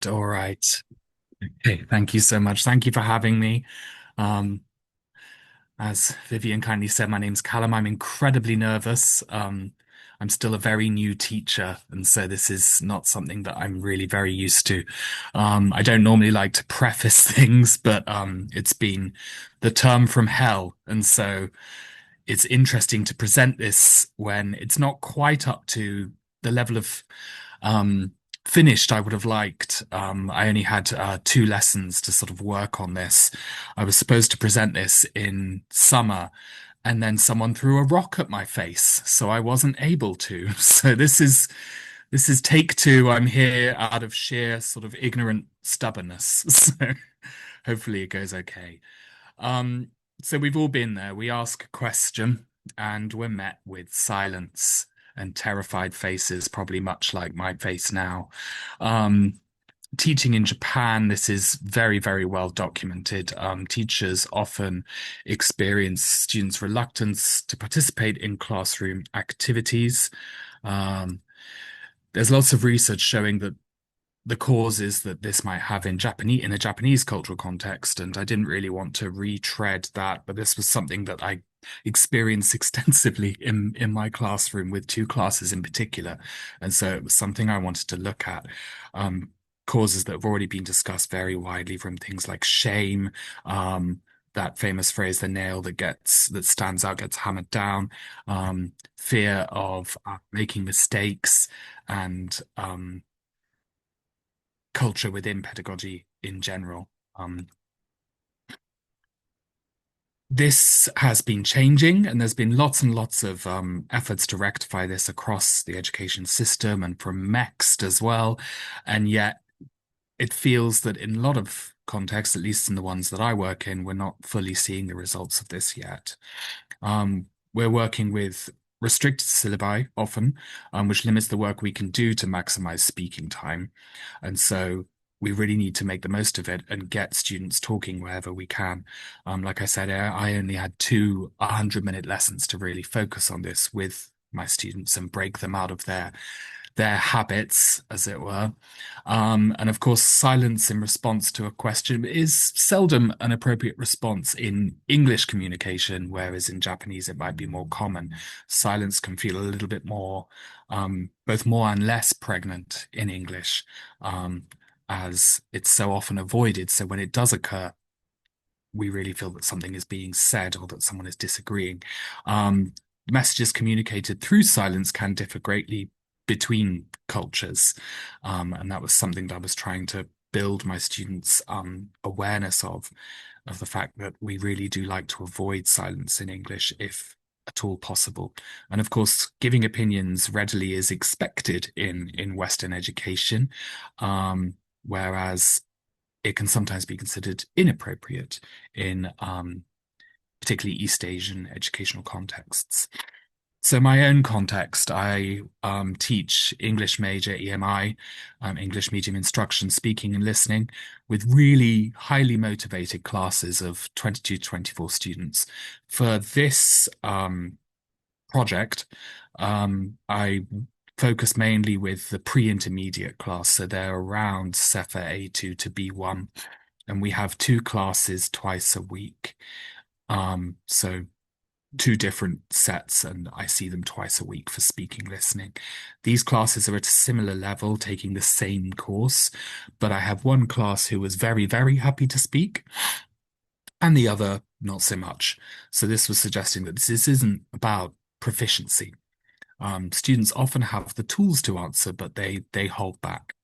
All right. Okay, thank you so much. Thank you for having me. Um, as Vivian kindly said, my name's Callum. I'm incredibly nervous. I'm still a very new teacher, and so this is not something that I'm really very used to. I don't normally like to preface things, but it's been the term from hell, and so it's interesting to present this when it's not quite up to the level of um, finished I would have liked. I only had two lessons to sort of work on this. I was supposed to present this in summer, and then someone threw a rock at my face, so I wasn't able to. So this is take two. I'm here out of sheer sort of ignorant stubbornness. So hopefully it goes okay. Um, so we've all been there. We ask a question and we're met with silence and terrified faces, probably much like my face now. Um, Teaching in Japan, this is very, very well documented. Teachers often experience students' reluctance to participate in classroom activities. Um, there's lots of research showing that the causes that this might have in a Japanese cultural context, and I didn't really want to retread that, but this was something that I experienced extensively in my classroom with two classes in particular, and so it was something I wanted to look at. Um, Causes that have already been discussed very widely, from things like shame, that famous phrase, the nail that stands out gets hammered down, fear of making mistakes, and culture within pedagogy in general. This has been changing, and there's been lots and lots of efforts to rectify this across the education system and from MEXT as well. And yet, it feels that in a lot of contexts, at least in the ones that I work in, we're not fully seeing the results of this yet. We're working with restricted syllabi often, which limits the work we can do to maximize speaking time. And so we really need to make the most of it and get students talking wherever we can. Like I said, I only had two 100-minute lessons to really focus on this with my students and break them out of their habits, as it were. And of course, silence in response to a question is seldom an appropriate response in English communication, whereas in Japanese it might be more common. Silence can feel a little bit more, both more and less pregnant in English, as it's so often avoided. So when it does occur, we really feel that something is being said or that someone is disagreeing. Um, Messages communicated through silence can differ greatly between cultures. And that was something that I was trying to build my students' awareness of the fact that we really do like to avoid silence in English if at all possible. And of course, giving opinions readily is expected in Western education, whereas it can sometimes be considered inappropriate in particularly East Asian educational contexts. So my own context, I teach English major EMI, English medium instruction, speaking and listening, with really highly motivated classes of 22 to 24 students. For this project, I focus mainly with the pre-intermediate class, so they're around CEPHA A2 to B1, and we have two classes twice a week. So two different sets, and I see them twice a week for speaking listening. These classes are at a similar level, taking the same course, but I have one class who was very, very happy to speak, and the other not so much. So this was suggesting that this isn't about proficiency. Students often have the tools to answer, but they hold back.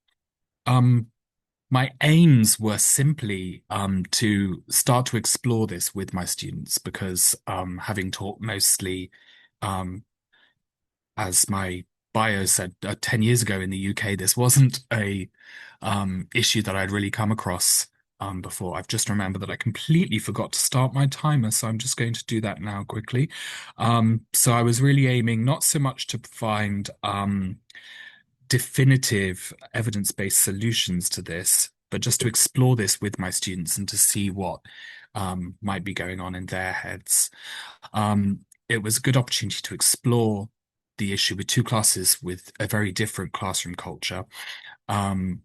Um, my aims were simply to start to explore this with my students because having taught mostly, um, as my bio said, 10 years ago in the UK, this wasn't a issue that I'd really come across before. I've just remembered that I completely forgot to start my timer, so I'm just going to do that now quickly. So I was really aiming not so much to find definitive evidence-based solutions to this, but just to explore this with my students and to see what might be going on in their heads. It was a good opportunity to explore the issue with two classes with a very different classroom culture. Um,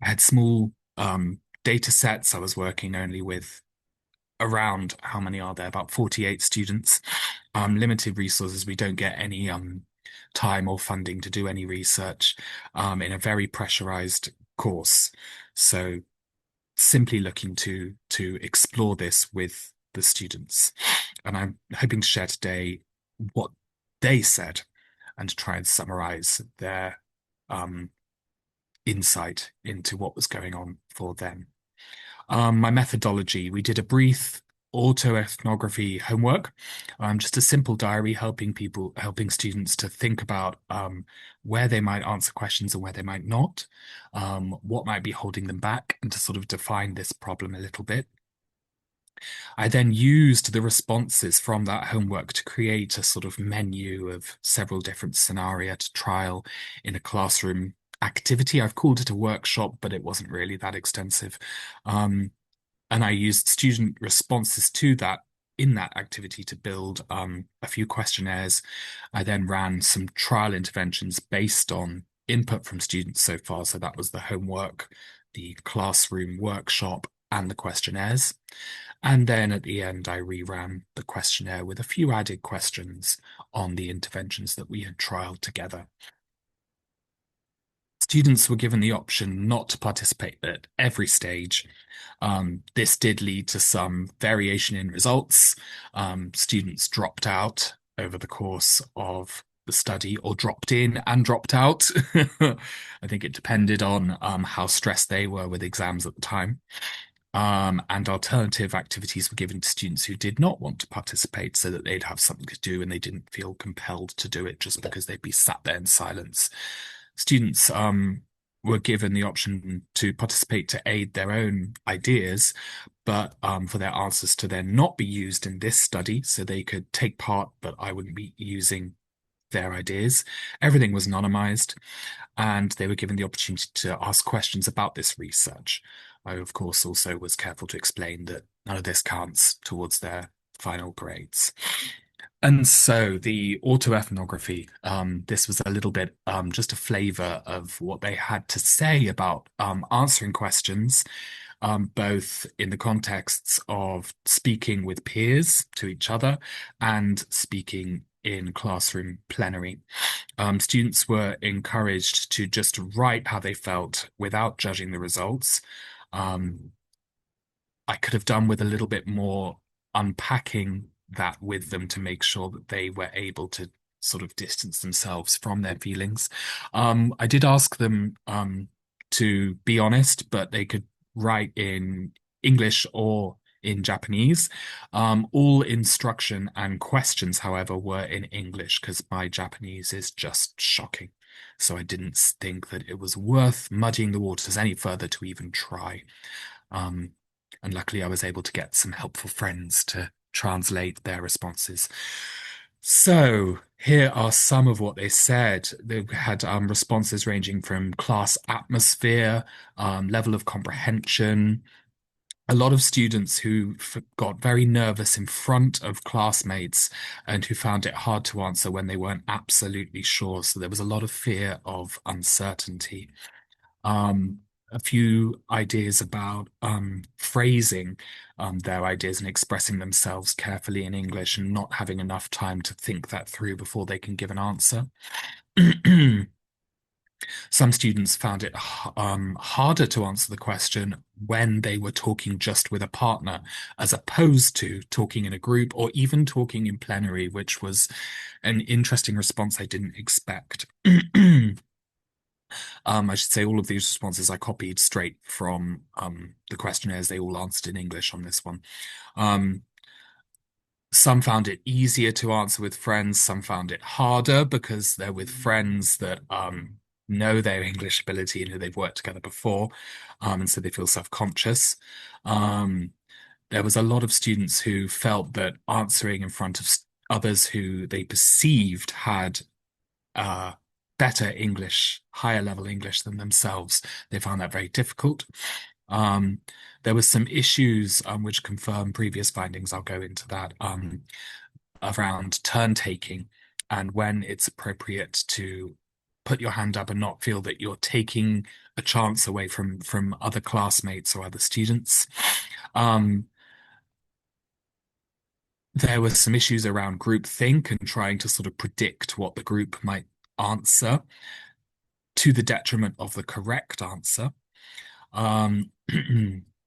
I had small data sets. I was working only with around, how many are there? About 48 students. Limited resources. We don't get any time or funding to do any research in a very pressurized course. So simply looking to explore this with the students. And I'm hoping to share today what they said and to try and summarize their um, insight into what was going on for them. My methodology, we did a brief autoethnography homework, just a simple diary helping students to think about where they might answer questions and where they might not, what might be holding them back, and to sort of define this problem a little bit. I then used the responses from that homework to create a sort of menu of several different scenario to trial in a classroom activity. I've called it a workshop, but it wasn't really that extensive. Um, and I used student responses to that in that activity to build a few questionnaires. I then ran some trial interventions based on input from students so far. So that was the homework, the classroom workshop, and the questionnaires. And then at the end, I reran the questionnaire with a few added questions on the interventions that we had trialed together. Students were given the option not to participate at every stage. This did lead to some variation in results. Students dropped out over the course of the study, or dropped in and dropped out. I think it depended on how stressed they were with exams at the time. And alternative activities were given to students who did not want to participate so that they'd have something to do and they didn't feel compelled to do it just because they'd be sat there in silence. Students were given the option to participate to aid their own ideas, but for their answers to then not be used in this study, so they could take part, but I wouldn't be using their ideas. Everything was anonymized, and they were given the opportunity to ask questions about this research. I, of course, also was careful to explain that none of this counts towards their final grades. And so the autoethnography, this was a little bit just a flavor of what they had to say about answering questions, both in the contexts of speaking with peers to each other and speaking in classroom plenary. Students were encouraged to just write how they felt without judging the results. Um, I could have done with a little bit more unpacking that with them to make sure that they were able to sort of distance themselves from their feelings. I did ask them to be honest, but they could write in English or in Japanese. All instruction and questions, however, were in English because my Japanese is just shocking. So I didn't think that it was worth muddying the waters any further to even try. Um, and luckily, I was able to get some helpful friends to translate their responses. So here are some of what they said. They had responses ranging from class atmosphere, level of comprehension. A lot of students who got very nervous in front of classmates and who found it hard to answer when they weren't absolutely sure. So there was a lot of fear of uncertainty. um, a few ideas about phrasing their ideas and expressing themselves carefully in English and not having enough time to think that through before they can give an answer. Some students found it harder to answer the question when they were talking just with a partner, as opposed to talking in a group or even talking in plenary, which was an interesting response I didn't expect. I should say all of these responses I copied straight from the questionnaires. They all answered in English on this one. Um, some found it easier to answer with friends. Some found it harder because they're with friends that know their English ability and who they've worked together before, and so they feel self-conscious. Um, there was a lot of students who felt that answering in front of others who they perceived had uh, better English, higher level English than themselves. They found that very difficult. Um, there was some issues which confirm previous findings. I'll go into that around turn taking and when it's appropriate to put your hand up and not feel that you're taking a chance away from other classmates or other students. Um, there were some issues around groupthink and trying to sort of predict what the group might answer to the detriment of the correct answer. Um,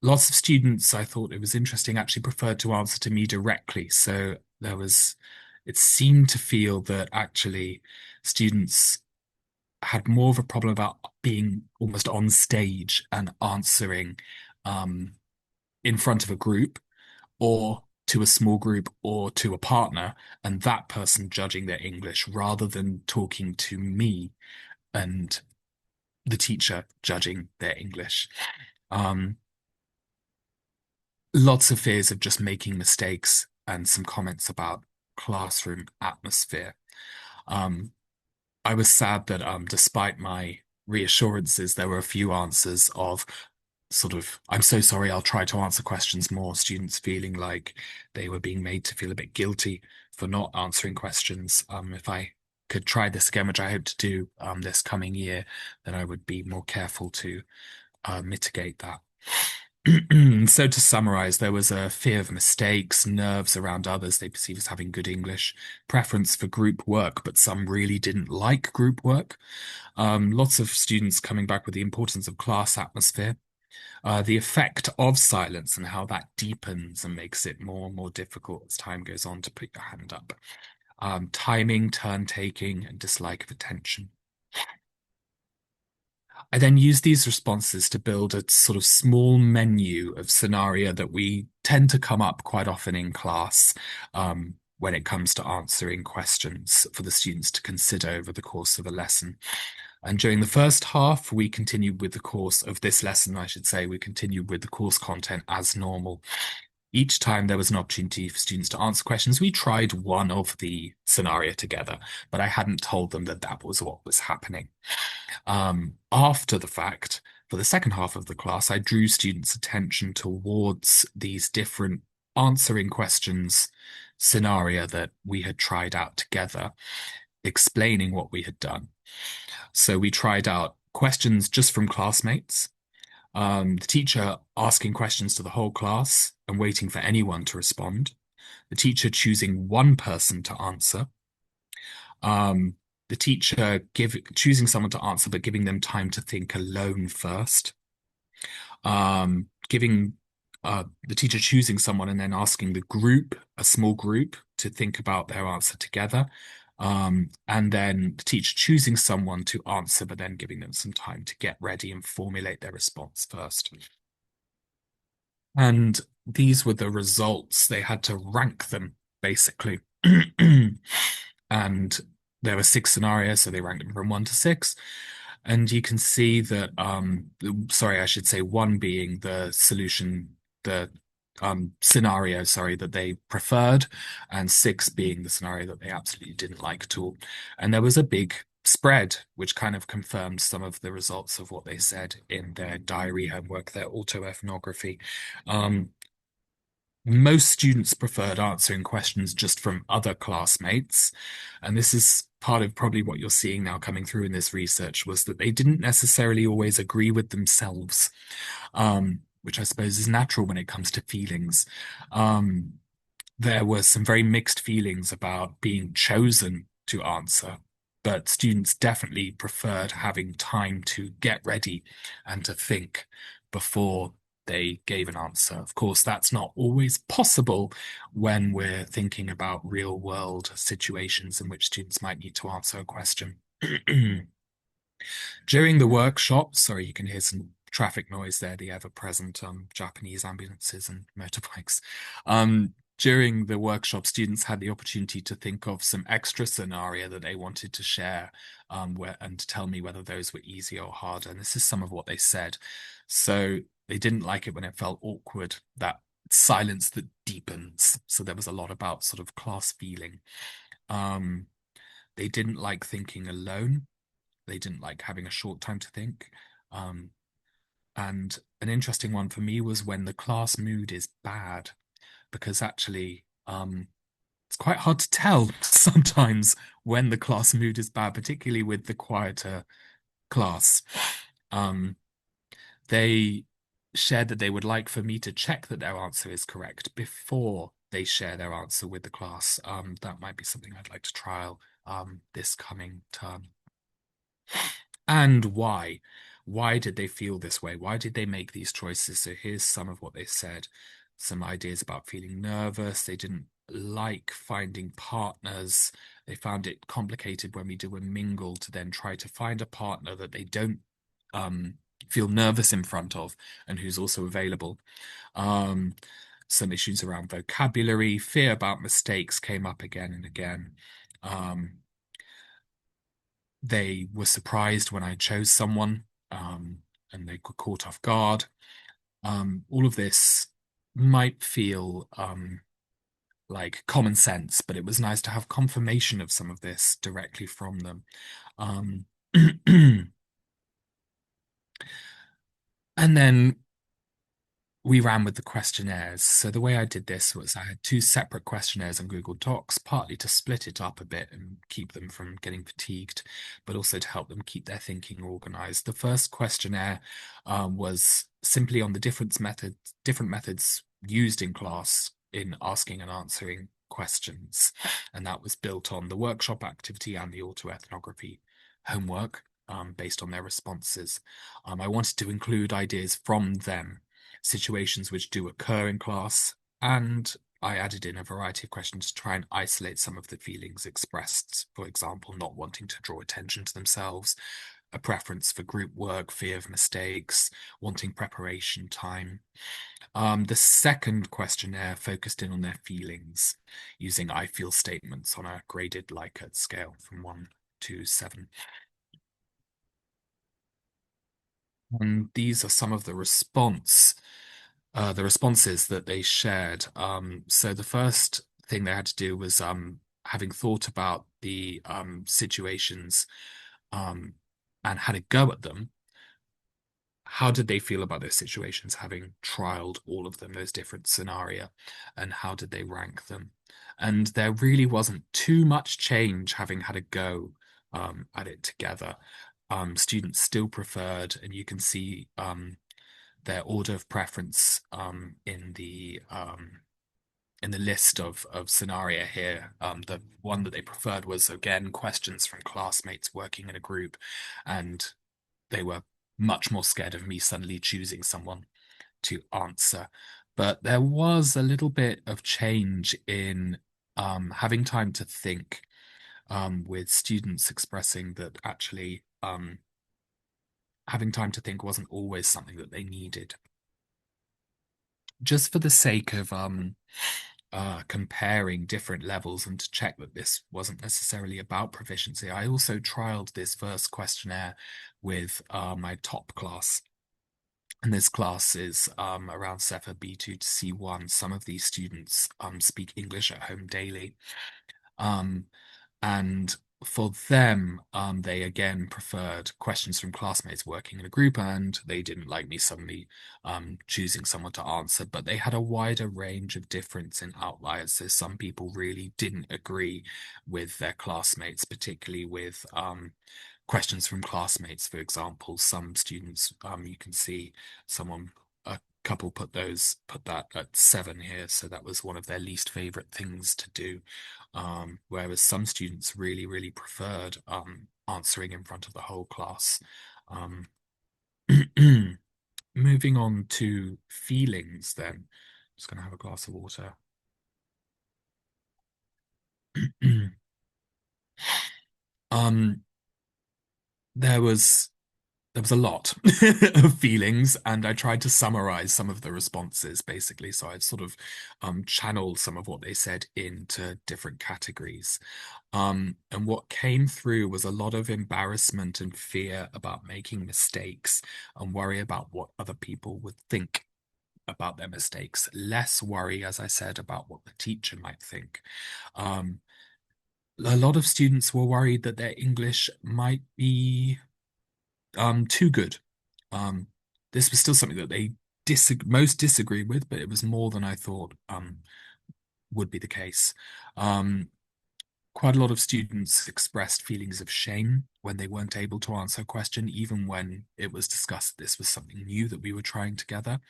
lots of students, I thought it was interesting, actually preferred to answer to me directly. So it seemed to feel that actually students had more of a problem about being almost on stage and answering um, in front of a group or to a small group or to a partner, and that person judging their English rather than talking to me and the teacher judging their English. Um, Lots of fears of just making mistakes and some comments about classroom atmosphere. Um, I was sad that despite my reassurances, there were a few answers of sort of, I'm so sorry, I'll try to answer questions more, students feeling like they were being made to feel a bit guilty for not answering questions. If I could try this again, which I hope to do this coming year, then I would be more careful to mitigate that. So to summarize, there was a fear of mistakes, nerves around others they perceive as having good English, preference for group work, but some really didn't like group work. Lots of students coming back with the importance of class atmosphere, the effect of silence and how that deepens and makes it more and more difficult as time goes on to put your hand up. Timing, turn taking, and dislike of attention. I then use these responses to build a sort of small menu of scenario that we tend to come up quite often in class when it comes to answering questions for the students to consider over the course of a lesson. And during the first half, we continued with the course of this lesson, I should say, we continued with the course content as normal. Each time there was an opportunity for students to answer questions, we tried one of the scenario together, but I hadn't told them that that was what was happening. After the fact, for the second half of the class, I drew students' attention towards these different answering questions scenario that we had tried out together, explaining what we had done. So we tried out questions just from classmates, the teacher asking questions to the whole class and waiting for anyone to respond, the teacher choosing one person to answer, um, the teacher choosing someone to answer but giving them time to think alone first, giving the teacher choosing someone and then asking the group, a small group, to think about their answer together. And then the teacher choosing someone to answer, but then giving them some time to get ready and formulate their response first. And these were the results. They had to rank them, basically. And there were six scenarios, so they ranked them from one to six. And you can see that, sorry, I should say one being the solution, the scenario, sorry, that they preferred, and six being the scenario that they absolutely didn't like at all. And there was a big spread, which kind of confirmed some of the results of what they said in their diary homework, their autoethnography. Um, Most students preferred answering questions just from other classmates. And this is part of probably what you're seeing now coming through in this research was that they didn't necessarily always agree with themselves, which I suppose is natural when it comes to feelings. Um, there were some very mixed feelings about being chosen to answer, but students definitely preferred having time to get ready and to think before they gave an answer. Of course, that's not always possible when we're thinking about real world situations in which students might need to answer a question. During the workshop, sorry, you can hear some traffic noise there, the ever-present Japanese ambulances and motorbikes. During the workshop, students had the opportunity to think of some extra scenario that they wanted to share, and to tell me whether those were easier or harder. And this is some of what they said. So they didn't like it when it felt awkward, that silence that deepens. So there was a lot about sort of class feeling. Um, they didn't like thinking alone. They didn't like having a short time to think. Um, and an interesting one for me was when the class mood is bad, because actually, it's quite hard to tell sometimes when the class mood is bad, particularly with the quieter class. Um, they shared that they would like for me to check that their answer is correct before they share their answer with the class. That might be something I'd like to trial this coming term. And why? Why did they feel this way? Why did they make these choices? So here's some of what they said. Some ideas about feeling nervous. They didn't like finding partners. They found it complicated when we do a mingle to then try to find a partner that they don't um, feel nervous in front of and who's also available. Um, some issues around vocabulary, fear about mistakes came up again and again. Um, they were surprised when I chose someone, and they got caught off guard. All of this might feel like common sense, but it was nice to have confirmation of some of this directly from them. Um, and then we ran with the questionnaires. So the way I did this was I had two separate questionnaires on Google Docs, partly to split it up a bit and keep them from getting fatigued, but also to help them keep their thinking organized. The first questionnaire was simply on the different methods used in class in asking and answering questions, and that was built on the workshop activity and the autoethnography homework. Based on their responses, I wanted to include ideas from them, situations which do occur in class, and I added in a variety of questions to try and isolate some of the feelings expressed. For example, not wanting to draw attention to themselves, a preference for group work, fear of mistakes, wanting preparation time. The second questionnaire focused in on their feelings using I feel statements on a graded Likert scale from 1 to 7. And these are some of the responses that they shared. So the first thing they had to do was having thought about the situations um, and had a go at them. How did they feel about those situations, having trialed all of them, those different scenario, and how did they rank them? And there really wasn't too much change having had a go at it together. Students still preferred, and you can see their order of preference in the list of scenario here. The one that they preferred was again questions from classmates working in a group, and they were much more scared of me suddenly choosing someone to answer. But there was a little bit of change in having time to think, with students expressing that actually having time to think wasn't always something that they needed. Just for the sake of comparing different levels and to check that this wasn't necessarily about proficiency, I also trialed this first questionnaire with my top class. And this class is around CEFA B2 to C1. Some of these students speak English at home daily. Um, and for them, they again preferred questions from classmates working in a group, and they didn't like me suddenly choosing someone to answer. But they had a wider range of difference in outliers. So some people really didn't agree with their classmates, particularly with questions from classmates. For example, some students, you can see someone. A couple put that at 7 here, so that was one of their least favorite things to do. Whereas some students really, really preferred answering in front of the whole class. Um, moving on to feelings, then. Just going to have a glass of water. um, there was there was a lot of feelings, and I tried to summarize some of the responses basically. So I sort of channeled some of what they said into different categories. And what came through was a lot of embarrassment and fear about making mistakes and worry about what other people would think about their mistakes. Less worry, as I said, about what the teacher might think. Um, a lot of students were worried that their English might be too good. Um, this was still something that they most disagree with, but it was more than I thought. would be the case. Um, Quite a lot of students expressed feelings of shame when they weren't able to answer a question, even when it was discussed this was something new that we were trying together.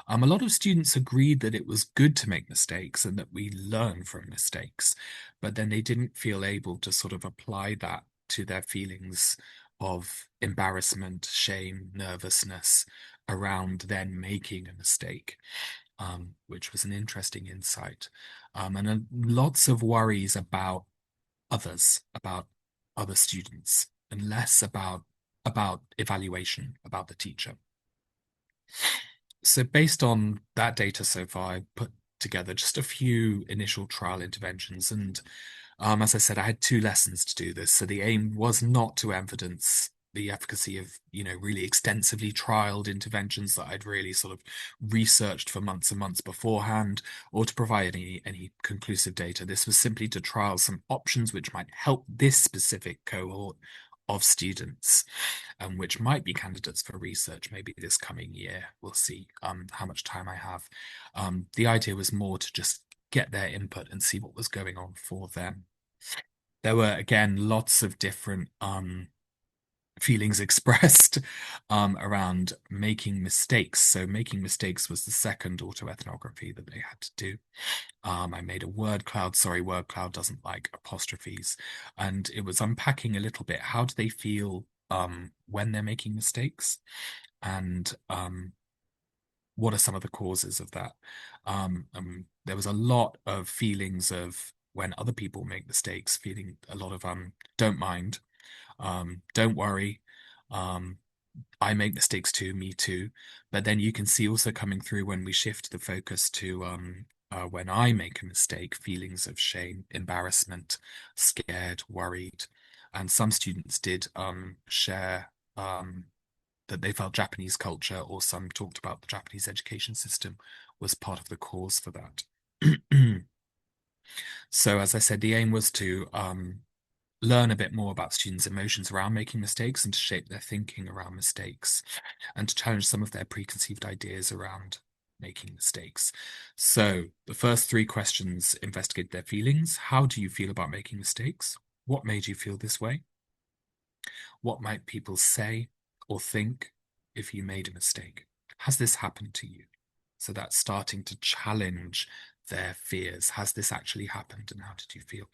A lot of students agreed that it was good to make mistakes and that we learn from mistakes, but then they didn't feel able to sort of apply that to their feelings of embarrassment, shame, nervousness around then making a mistake, which was an interesting insight. And lots of worries about other students, and less about evaluation, about the teacher. So based on that data so far, I put together just a few initial trial interventions. And as I said, I had two lessons to do this. So the aim was not to evidence the efficacy of, really extensively trialed interventions that I'd really sort of researched for months and months beforehand, or to provide any conclusive data. This was simply to trial some options which might help this specific cohort of students, which might be candidates for research maybe this coming year. We'll see how much time I have. The idea was more to just get their input and see what was going on for them. There were, again, lots of different feelings expressed around making mistakes. So making mistakes was the second autoethnography that they had to do. I made a word cloud. Sorry, word cloud doesn't like apostrophes. And it was unpacking a little bit. How do they feel when they're making mistakes? And what are some of the causes of that? There was a lot of feelings of when other people make mistakes, feeling a lot of don't mind, don't worry. Um, I make mistakes too, me too. But then you can see also coming through when we shift the focus to when I make a mistake, feelings of shame, embarrassment, scared, worried. And some students did share that they felt Japanese culture, or some talked about the Japanese education system was part of the cause for that. So, as I said, the aim was to learn a bit more about students' emotions around making mistakes and to shape their thinking around mistakes and to challenge some of their preconceived ideas around making mistakes. So the first three questions investigate their feelings. How do you feel about making mistakes? What made you feel this way? What might people say or think if you made a mistake? Has this happened to you? So that's starting to challenge their fears. Has this actually happened and how did you feel?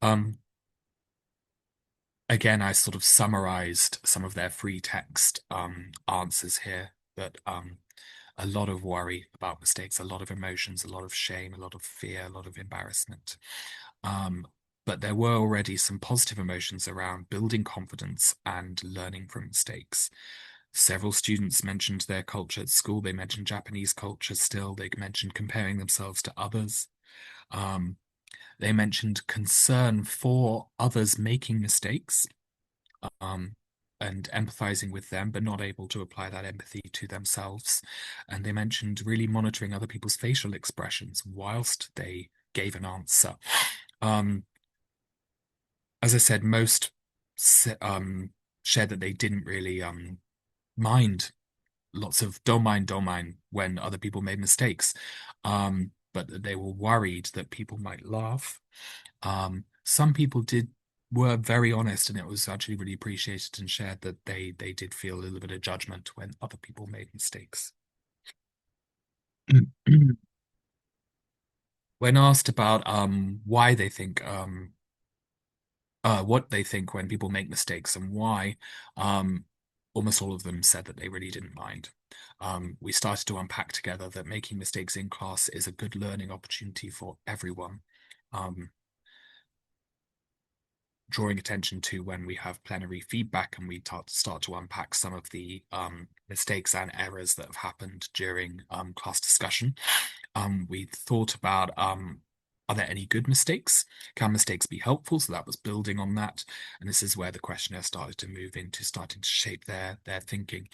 Um, Again, I sort of summarized some of their free text answers here, but a lot of worry about mistakes, a lot of emotions, a lot of shame, a lot of fear, a lot of embarrassment. Um, but there were already some positive emotions around building confidence and learning from mistakes. Several students mentioned their culture at school. They mentioned Japanese culture still. They mentioned comparing themselves to others. Um, they mentioned concern for others making mistakes, um, and empathizing with them, but not able to apply that empathy to themselves. And they mentioned really monitoring other people's facial expressions whilst they gave an answer. Um, as I said, most shared that they didn't really mind lots of don't mind when other people made mistakes, but that they were worried that people might laugh. Some people were very honest, and it was actually really appreciated and shared that they did feel a little bit of judgment when other people made mistakes. When asked about why they think what they think when people make mistakes and why, um, almost all of them said that they really didn't mind. We started to unpack together that making mistakes in class is a good learning opportunity for everyone. Um, Drawing attention to when we have plenary feedback and we start to unpack some of the mistakes and errors that have happened during class discussion. We thought about are there any good mistakes? Can mistakes be helpful? So that was building on that. And this is where the questionnaire started to move into starting to shape their thinking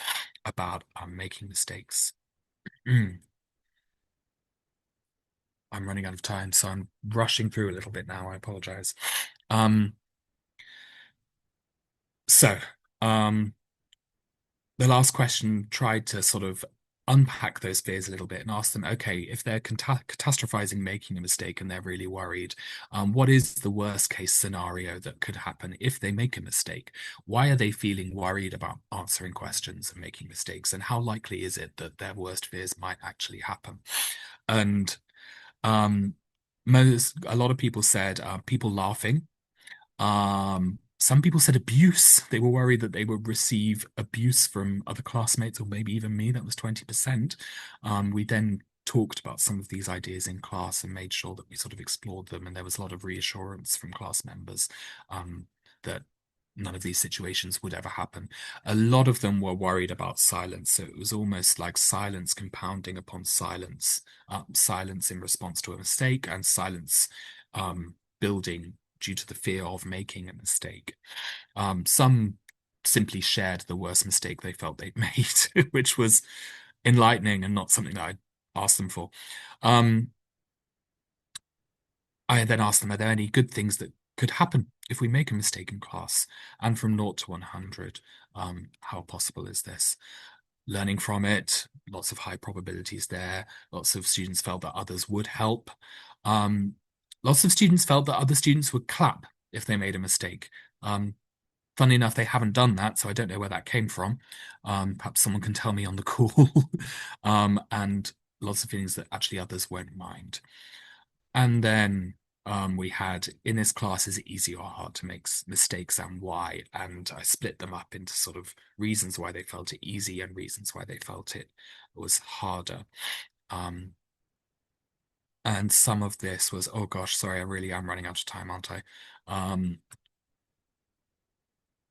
about making mistakes. I'm running out of time, so I'm rushing through a little bit now. I apologize. Um, so, um, the last question tried to sort of unpack those fears a little bit and ask them, okay, if they're catastrophizing making a mistake and they're really worried, what is the worst case scenario that could happen if they make a mistake? Why are they feeling worried about answering questions and making mistakes? And how likely is it that their worst fears might actually happen? And um, a lot of people said people laughing. Some people said abuse. They were worried that they would receive abuse from other classmates or maybe even me. That was 20%. We then talked about some of these ideas in class and made sure that we sort of explored them. And there was a lot of reassurance from class members that none of these situations would ever happen. A lot of them were worried about silence. So it was almost like silence compounding upon silence, silence in response to a mistake and silence building due to the fear of making a mistake. Some simply shared the worst mistake they felt they'd made, which was enlightening and not something that I'd asked them for. Um, I then asked them, are there any good things that could happen if we make a mistake in class? And from 0 to 100, how possible is this? Learning from it, lots of high probabilities there. Lots of students felt that others would help. Um, Lots of students felt that other students would clap if they made a mistake. Funny enough, they haven't done that, so I don't know where that came from. Perhaps someone can tell me on the call. And lots of feelings that actually others won't mind. And then we had in this class, is it easy or hard to make mistakes and why? And I split them up into sort of reasons why they felt it easy and reasons why they felt it was harder. Um, and some of this was, oh gosh, sorry, I really am running out of time, aren't I? Um,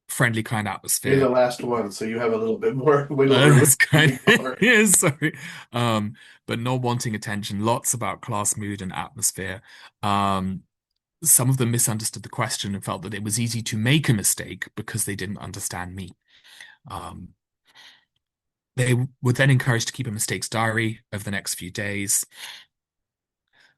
Friendly, kind You're the atmosphere. last one, so you have a little bit more wiggle room That's kind moving of, forward. yeah, sorry. But not wanting attention, lots about class mood and atmosphere. Um, some of them misunderstood the question and felt that it was easy to make a mistake because they didn't understand me. Um, they were then encouraged to keep a mistakes diary over the next few days.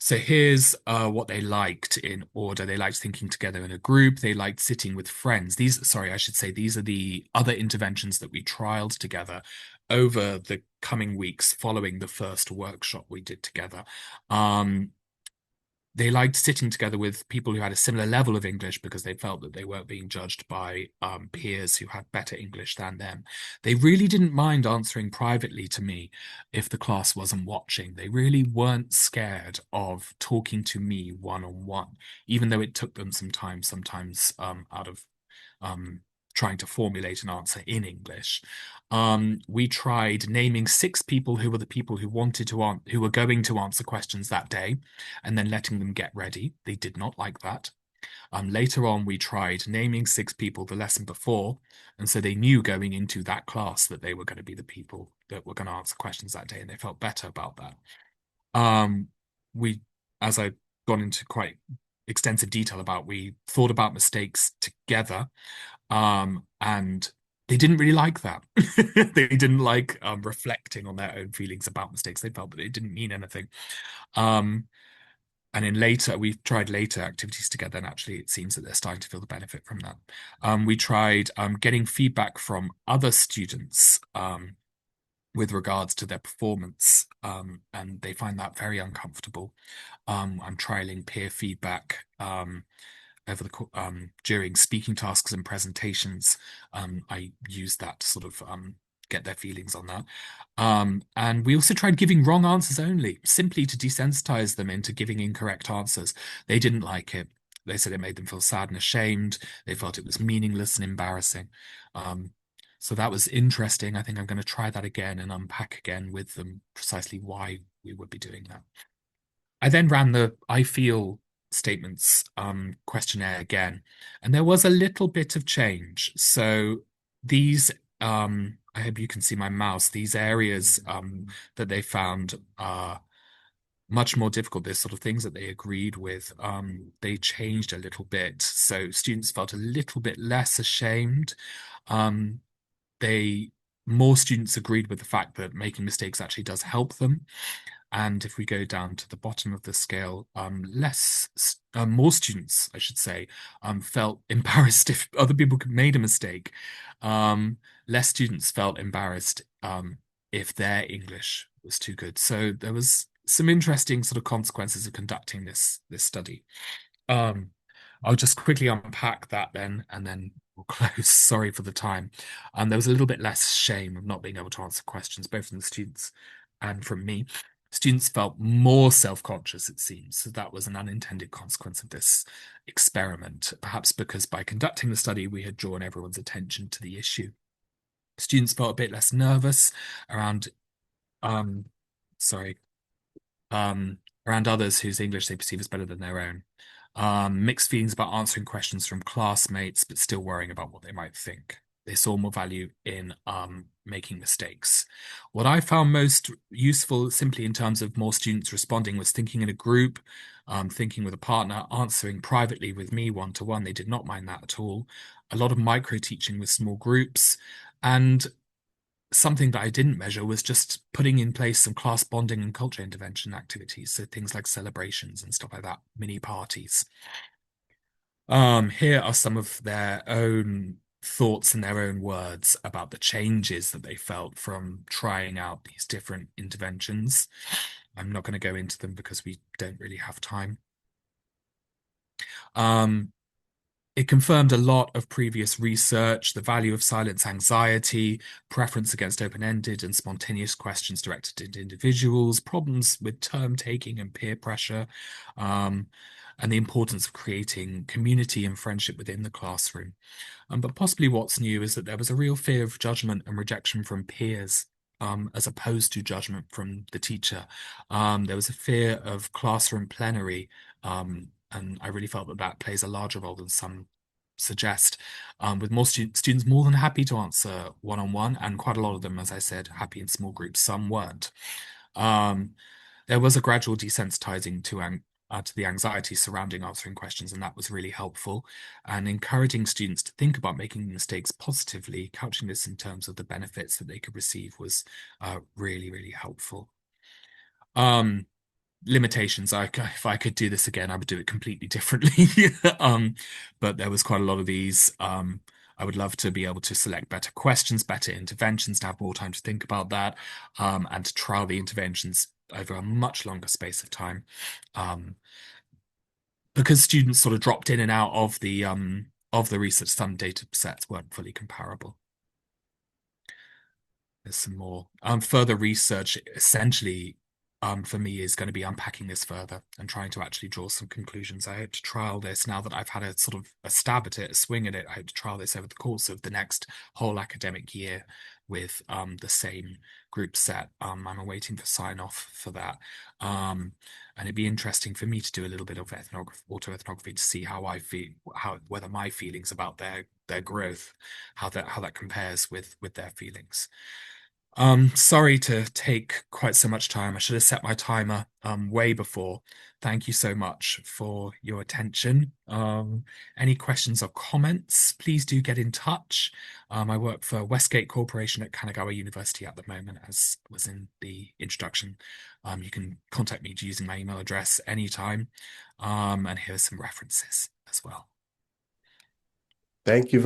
So here's what they liked in order. They liked thinking together in a group. They liked sitting with friends. Sorry, I should say these are the other interventions that we trialed together over the coming weeks following the first workshop we did together. Um, they liked sitting together with people who had a similar level of English because they felt that they weren't being judged by peers who had better English than them. They really didn't mind answering privately to me if the class wasn't watching. They really weren't scared of talking to me one on one, even though it took them some time, sometimes out of um, trying to formulate an answer in English. We tried naming 6 people who were the people who who were going to answer questions that day, and then letting them get ready. They did not like that. Later on, we tried naming 6 people the lesson before, and so they knew going into that class that they were going to be the people that were going to answer questions that day, and they felt better about that. Um, we, as I've gone into quite extensive detail about, we thought about mistakes together, and they didn't really like that. They didn't like reflecting on their own feelings about mistakes. They felt that it didn't mean anything. Um, and we've tried later activities together, and actually it seems that they're starting to feel the benefit from that. We tried getting feedback from other students with regards to their performance, and they find that very uncomfortable. I'm trialing peer feedback during speaking tasks and presentations. I use that to sort of get their feelings on that. And we also tried giving wrong answers only, simply to desensitize them into giving incorrect answers. They didn't like it. They said it made them feel sad and ashamed. They felt it was meaningless and embarrassing. Um, so that was interesting. I think I'm going to try that again and unpack again with them precisely why we would be doing that. I then ran the I feel statements questionnaire again, and there was a little bit of change. So these, I hope you can see my mouse, these areas that they found are much more difficult. There's sort of things that they agreed with. They changed a little bit. So students felt a little bit less ashamed. Um, they More students agreed with the fact that making mistakes actually does help them. And if we go down to the bottom of the scale, more students, I should say, felt embarrassed if other people made a mistake. Um, Less students felt embarrassed. if their English was too good. So there was some interesting sort of consequences of conducting this study. Um, I'll just quickly unpack that then, and then we'll close. Sorry for the time. There was a little bit less shame of not being able to answer questions, both from the students and from me. Students felt more self-conscious, it seems. So that was an unintended consequence of this experiment, perhaps because by conducting the study, we had drawn everyone's attention to the issue. Students felt a bit less nervous around, um, sorry, um, around others whose English they perceive as better than their own. Mixed feelings about answering questions from classmates, but still worrying about what they might think. They saw more value in making mistakes. What I found most useful, simply in terms of more students responding, was thinking in a group, thinking with a partner, answering privately with me one to one. They did not mind that at all. A lot of micro teaching with small groups. And something that I didn't measure was just putting in place some class bonding and culture intervention activities. So things like celebrations and stuff like that, mini parties. Here are some of their own thoughts and their own words about the changes that they felt from trying out these different interventions. I'm not going to go into them because we don't really have time. Um, It confirmed a lot of previous research, the value of silence anxiety, preference against open-ended and spontaneous questions directed at individuals, problems with term taking and peer pressure, um, and the importance of creating community and friendship within the classroom. But possibly what's new is that there was a real fear of judgment and rejection from peers, as opposed to judgment from the teacher. There was a fear of classroom plenary, and I really felt that that plays a larger role than some suggest, with more students more than happy to answer one-on-one, and quite a lot of them, as I said, happy in small groups. Some weren't. Um, there was a gradual desensitizing to the anxiety surrounding answering questions, and that was really helpful. And encouraging students to think about making mistakes positively, couching this in terms of the benefits that they could receive, was really, really helpful. Um, Limitations. If I could do this again, I would do it completely differently. But there was quite a lot of these. I would love to be able to select better questions, better interventions, to have more time to think about that, and to trial the interventions over a much longer space of time. Um, because students sort of dropped in and out of the research, some data sets weren't fully comparable. There's some more. Further research essentially, for me, is going to be unpacking this further and trying to actually draw some conclusions. I hope to trial this now that I've had a sort of a stab at it, a swing at it. I hope to trial this over the course of the next whole academic year with the same group set. I'm awaiting for sign off for that. And it'd be interesting for me to do a little bit of autoethnography to see how I feel, how whether my feelings about their growth, how that compares with their feelings. Sorry to take quite so much time. I should have set my timer way before. Thank you so much for your attention. Any questions or comments, please do get in touch. I work for Westgate Corporation at Kanagawa University at the moment, as was in the introduction. You can contact me using my email address anytime. And here's some references as well. Thank you.